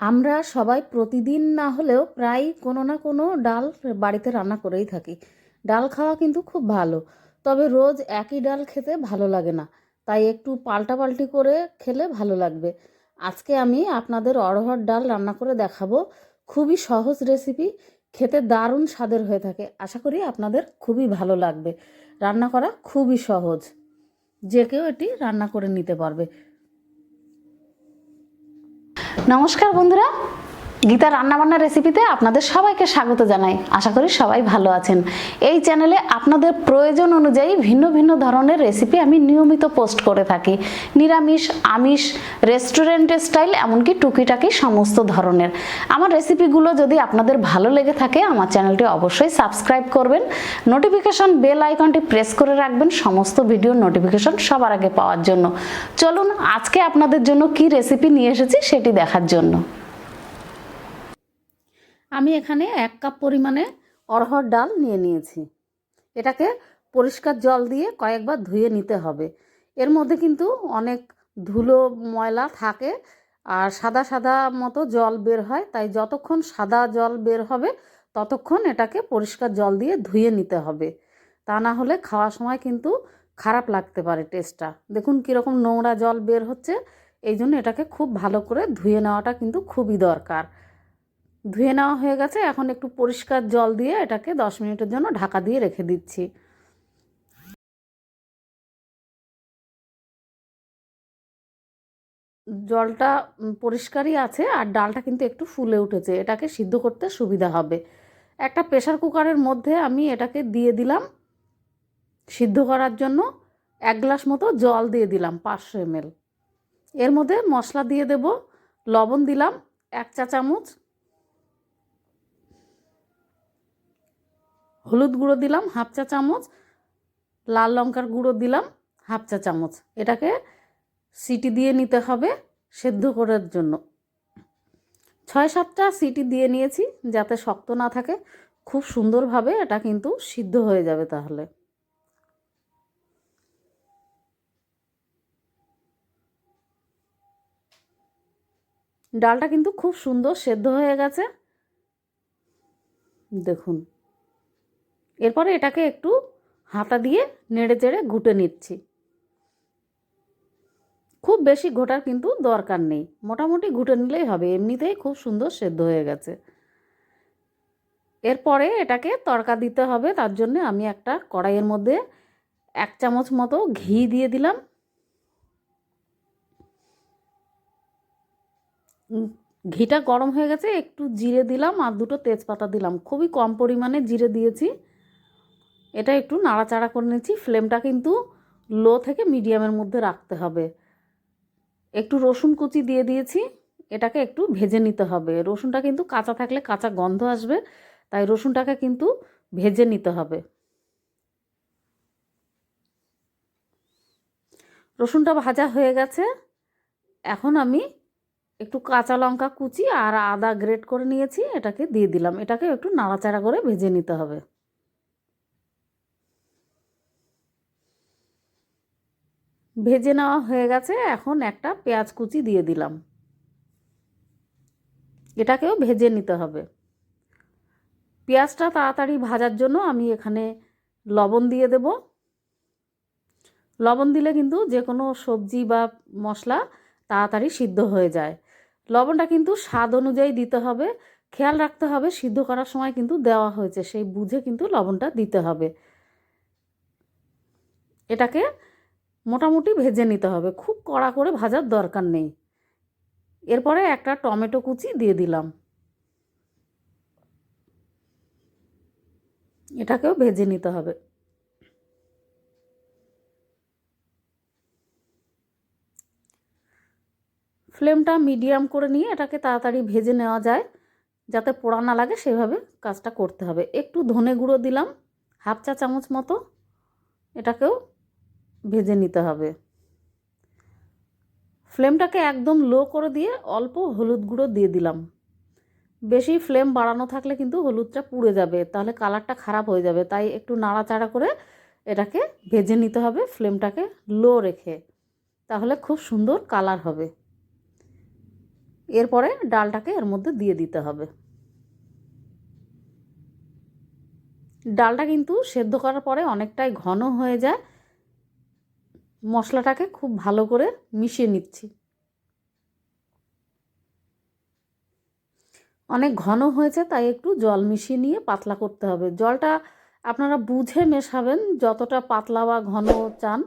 আমরা সবাই প্রতিদিন না হলেও প্রায় কোনো না কোনো ডাল বাড়িতে রান্না করেই থাকি। ডাল খাওয়া কিন্তু খুব ভালো, তবে রোজ একই ডাল খেতে ভালো লাগে না, তাই একটু পাল্টাপাল্টি করে খেলে ভালো লাগবে। আজকে আমি আপনাদের অড়হর ডাল রান্না করে দেখাবো। খুবই সহজ রেসিপি, খেতে দারুণ স্বাদের হয়ে থাকে। আশা করি আপনাদের খুবই ভালো লাগবে। রান্না করা খুবই সহজ, যে কেউ এটি রান্না করে নিতে পারবে। নমস্কার বন্ধুরা, গীতা রান্নাবান্না রেসিপিতে আপনাদের সবাইকে স্বাগত জানাই। আশা করি সবাই ভালো আছেন। এই চ্যানেলে আপনাদের প্রয়োজন অনুযায়ী ভিন্ন ভিন্ন ধরনের রেসিপি আমি নিয়মিত পোস্ট করে থাকি। নিরামিষ, আমিষ, রেস্টুরেন্টের স্টাইল, এমনকি টুকিটাকি সমস্ত ধরনের। আমার রেসিপিগুলো যদি আপনাদের ভালো লেগে থাকে আমার চ্যানেলটি অবশ্যই সাবস্ক্রাইব করবেন, নোটিফিকেশন বেল আইকনটি প্রেস করে রাখবেন সমস্ত ভিডিওর নোটিফিকেশন সবার আগে পাওয়ার জন্য। চলুন আজকে আপনাদের জন্য কি রেসিপি নিয়ে এসেছি সেটি দেখার জন্য। আমি এখানে 1 কাপ পরিমাণে অড়হর ডাল নিয়ে নিয়েছি। এটাকে পরিষ্কার জল দিয়ে কয়েকবার ধুয়ে নিতে হবে। এর মধ্যে কিন্তু অনেক ধুলো ময়লা থাকে আর সাদা সাদা মতো জল বের হয়, তাই যতক্ষণ সাদা জল বের হবে ততক্ষণ এটাকে পরিষ্কার জল দিয়ে ধুয়ে নিতে হবে। তা না হলে খাওয়ার সময় কিন্তু খারাপ লাগতে পারে টেস্টটা। দেখুন কীরকম নোংরা জল বের হচ্ছে, এই জন্য এটাকে খুব ভালো করে ধুয়ে নেওয়াটা কিন্তু খুবই দরকার। ধুয়ে নেওয়া হয়ে গেছে, এখন একটু পরিষ্কার জল দিয়ে এটাকে 10 মিনিটের জন্য ঢাকা দিয়ে রেখে দিচ্ছি। জলটা পরিষ্কারই আছে আর ডালটা কিন্তু একটু ফুলে উঠেছে, এটাকে সিদ্ধ করতে সুবিধা হবে। একটা প্রেসার কুকারের মধ্যে আমি এটাকে দিয়ে দিলাম সিদ্ধ করার জন্য। 1 গ্লাস মতো জল দিয়ে দিলাম, 500 ml। এর মধ্যে মশলা দিয়ে দেব। লবণ দিলাম 1 চা চামচ, হলুদ গুঁড়ো দিলাম 1/2 চা চামচ, লাল লঙ্কার গুঁড়ো দিলাম 1/2 চা চামচ। এটাকে সিটি দিয়ে নিতে হবে সেদ্ধ করার জন্য। 6-7টা সিটি দিয়ে নিয়েছি যাতে শক্ত না থাকে। খুব সুন্দরভাবে এটা কিন্তু সিদ্ধ হয়ে যাবে তাহলে। ডালটা কিন্তু খুব সুন্দর সেদ্ধ হয়ে গেছে, দেখুন। এরপরে এটাকে একটু হাতা দিয়ে নেড়ে চেড়ে ঘুটে নিচ্ছি। খুব বেশি ঘোটার কিন্তু দরকার নেই, মোটামুটি ঘুটে নিলেই হবে, এমনিতেই খুব সুন্দর সেদ্ধ হয়ে গেছে। এরপরে এটাকে তড়কা দিতে হবে, তার জন্য আমি একটা কড়াইয়ের মধ্যে 1 চামচ মতো ঘি দিয়ে দিলাম। ঘিটা গরম হয়ে গেছে, একটু জিরে দিলাম আর 2টো তেজপাতা দিলাম। খুবই কম পরিমাণে জিরে দিয়েছি। এটা একটু নাড়াচাড়া করে নিচ্ছি। ফ্লেমটা কিন্তু লো থেকে মিডিয়ামের মধ্যে রাখতে হবে। একটু রসুন কুচি দিয়ে দিয়েছি, এটাকে একটু ভেজে নিতে হবে। রসুনটা কিন্তু কাঁচা থাকলে কাঁচা গন্ধ আসবে, তাই রসুনটাকে কিন্তু ভেজে নিতে হবে। রসুনটা ভাজা হয়ে গেছে, এখন আমি একটু কাঁচা লঙ্কা কুচি আর আদা গ্রেট করে নিয়েছি, এটাকে দিয়ে দিলাম। এটাকে একটু নাড়াচাড়া করে ভেজে নিতে হবে। ভেজে নেওয়া হয়ে গেছে, এখন একটা পেঁয়াজ কুচি দিয়ে দিলাম। এটাকেও ভেজে নিতে হবে। পেঁয়াজটা তাড়াতাড়ি ভাজার জন্য আমি এখানে লবণ দিয়ে দেব। লবণ দিলে কিন্তু যে কোনো সবজি বা মশলা তাড়াতাড়ি সিদ্ধ হয়ে যায়। লবণটা কিন্তু স্বাদ অনুযায়ী দিতে হবে, খেয়াল রাখতে হবে সিদ্ধ করার সময় কিন্তু দেওয়া হয়েছে সেই বুঝে কিন্তু লবণটা দিতে হবে। এটাকে মোটামুটি ভেজে নিতে হবে, খুব কড়া করে ভাজার দরকার নেই। এরপরে একটা টমেটো কুচি দিয়ে দিলাম, এটাকেও ভেজে নিতে হবে। ফ্লেমটা মিডিয়াম করে নিয়ে এটাকে তাড়াতাড়ি ভেজে নেওয়া যায়, যাতে পোড়া না লাগে সেভাবে কাজটা করতে হবে। একটু ধনে গুঁড়ো দিলাম 1/2 চা চামচ মতো, এটাকেও ভেজে নিতে হবে। ফ্লেমটাকে একদম লো করে দিয়ে অল্প হলুদ গুঁড়ো দিয়ে দিলাম। বেশি ফ্লেম বাড়ানো থাকলে কিন্তু হলুদটা পুড়ে যাবে, তাহলে কালারটা খারাপ হয়ে যাবে, তাই একটু নাড়াচাড়া করে এটাকে ভেজে নিতে হবে ফ্লেমটাকে লো রেখে, তাহলে খুব সুন্দর কালার হবে। এরপরে ডালটাকে এর মধ্যে দিয়ে দিতে হবে। ডালটা কিন্তু সেদ্ধ করার পরে অনেকটাই ঘন হয়ে যায়। মশলাটাকে খুব ভালো করে মিশিয়ে নিচ্ছি। অনেক ঘন হয়েছে, তাই একটু জল মিশিয়ে নিয়ে পাতলা করতে হবে। জলটা আপনারা বুঝে মেশাবেন, যতটা পাতলা বা ঘন চান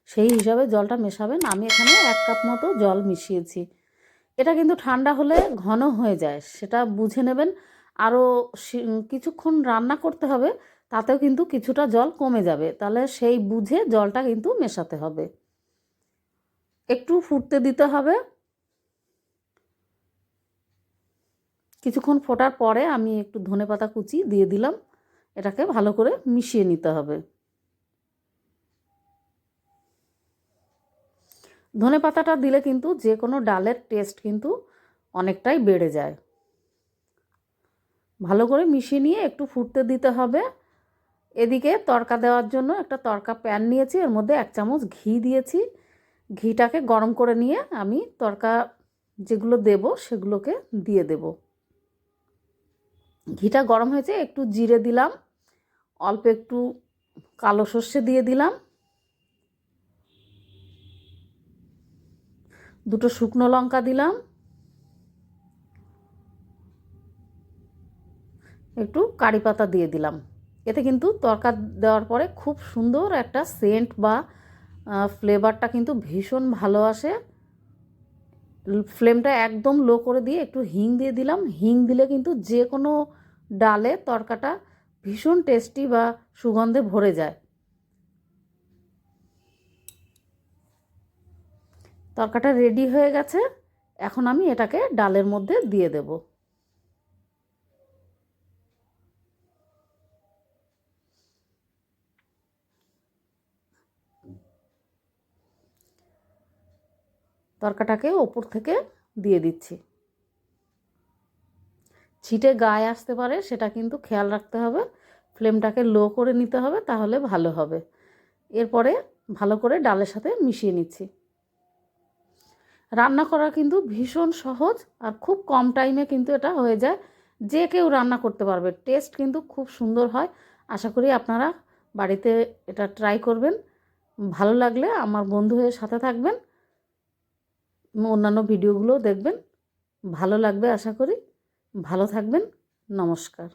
সেই হিসাবে জলটা মেশাবেন। আমি এখানে 1 কাপ মতো জল মিশিয়েছি। এটা কিন্তু ঠান্ডা হলে ঘন হয়ে যায়, সেটা বুঝে নেবেন। আরও কিছুক্ষণ রান্না করতে হবে, তাতেও কিন্তু কিছুটা জল কমে যাবে, তাহলে সেই বুঝে জলটা কিন্তু মেশাতে হবে। একটু ফুটতে দিতে হবে। কিছুক্ষণ ফোটার পরে আমি একটু ধনেপাতা কুচি দিয়ে দিলাম। এটাকে ভালো করে মিশিয়ে নিতে হবে। ধনেপাতাটা দিলে কিন্তু যে কোনো ডালের টেস্ট কিন্তু অনেকটাই বেড়ে যায়। ভালো করে মিশিয়ে নিয়ে একটু ফুটতে দিতে হবে। এদিকে তড়কা দেওয়ার জন্য একটা তড়কা প্যান নিয়েছি, এর মধ্যে 1 চামচ ঘি দিয়েছি। ঘিটাকে গরম করে নিয়ে আমি তড়কা যেগুলো দেব সেগুলোকে দিয়ে দেব। ঘিটা গরম হয়েছে, একটু জিরে দিলাম, অল্প একটু কালো সর্ষে দিয়ে দিলাম, 2টো শুকনো লঙ্কা দিলাম, একটু কারি পাতা দিয়ে দিলাম। এতে কিন্তু তড়কা দেওয়ার পরে খুব সুন্দর একটা সেন্ট বা ফ্লেভারটা কিন্তু ভীষণ ভালো আসে। ফ্লেমটা একদম লো করে দিয়ে একটু হিং দিয়ে দিলাম। হিং দিলে কিন্তু যে কোনো ডালে তড়কাটা ভীষণ টেস্টি বা সুগন্ধে ভরে যায়। তড়কাটা রেডি হয়ে গেছে, এখন আমি এটাকে ডালের মধ্যে দিয়ে দেব। তড়কাটাকে ওপর থেকে দিয়ে দিচ্ছি। ছিটে গায়ে আসতে পারে, সেটা কিন্তু খেয়াল রাখতে হবে। ফ্লেমটাকে লো করে নিতে হবে, তাহলে ভালো হবে। এরপরে ভালো করে ডালের সাথে মিশিয়ে নিচ্ছি। রান্না করা কিন্তু ভীষণ সহজ আর খুব কম টাইমে কিন্তু এটা হয়ে যায়। যে কেউ রান্না করতে পারবে, টেস্ট কিন্তু খুব সুন্দর হয়। আশা করি আপনারা বাড়িতে এটা ট্রাই করবেন। ভালো লাগলে আমার বন্ধু হয়ে সাথে থাকবেন, অন্যান্য ভিডিওগুলোও দেখবেন। ভালো লাগবে আশা করি। ভালো থাকবেন। নমস্কার।